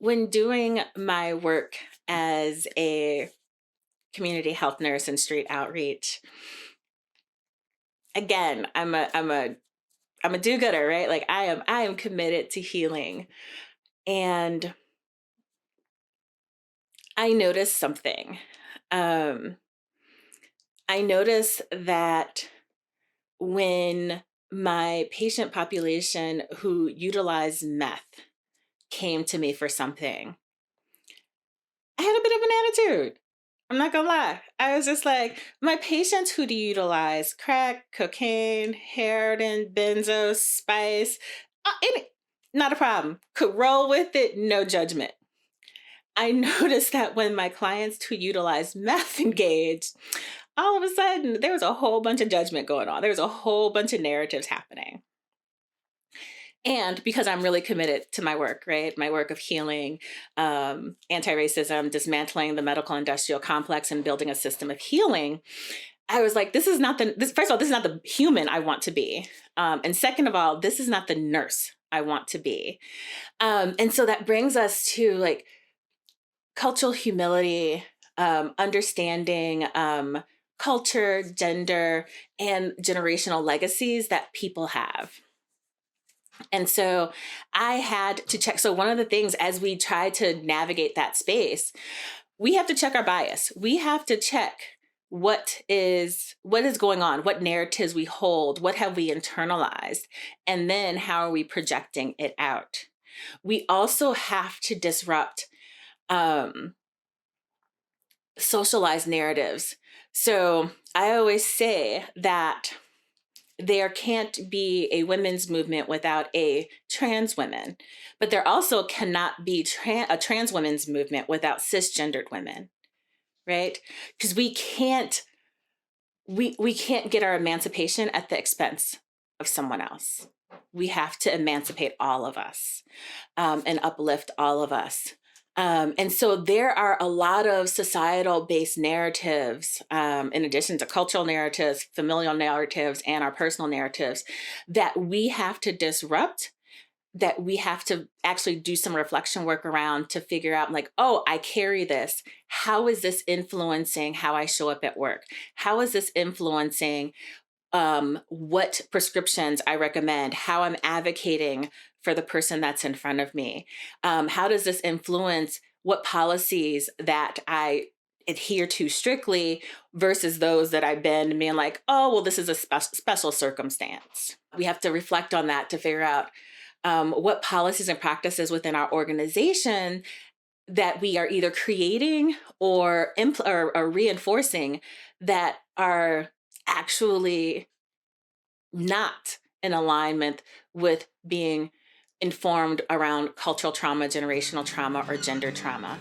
When doing my work as a community health nurse and street outreach, again, I'm a do-gooder, right? Like I am committed to healing. And I noticed something. Um, I noticed that when my patient population who utilized meth came to me for something, I had a bit of an attitude. I'm not gonna lie. I was just like, my patients who do utilize crack, cocaine, heroin, benzo, spice, not a problem. Could roll with it, no judgment. I noticed that when my clients who utilize meth engaged, all of a sudden there was a whole bunch of judgment going on. There was a whole bunch of narratives happening. And because I'm really committed to my work, right? My work of healing, anti-racism, dismantling the medical industrial complex and building a system of healing, I was like, first of all, this is not the human I want to be. And second of all, this is not the nurse I want to be. And so that brings us to like cultural humility, understanding culture, gender, and generational legacies that people have. And so I had to check. So one of the things as we try to navigate that space, we have to check our bias. We have to check what is going on, what narratives we hold, what have we internalized, and then how are we projecting it out. We also have to disrupt socialized narratives. So I always say that there can't be a women's movement without a trans women, but there also cannot be a trans women's movement without cisgendered women, right? Because we can't get our emancipation at the expense of someone else. We have to emancipate all of us and uplift all of us. And so there are a lot of societal-based narratives, in addition to cultural narratives, familial narratives, and our personal narratives that we have to disrupt, that we have to actually do some reflection work around to figure out like, oh, I carry this. How is this influencing how I show up at work? How is this influencing what prescriptions I recommend, how I'm advocating for the person that's in front of me? How does this influence what policies that I adhere to strictly versus those that I bend and being like, oh, well, this is a special circumstance. We have to reflect on that to figure out what policies and practices within our organization that we are either creating or reinforcing that are actually not in alignment with being informed around cultural trauma, generational trauma, or gender trauma.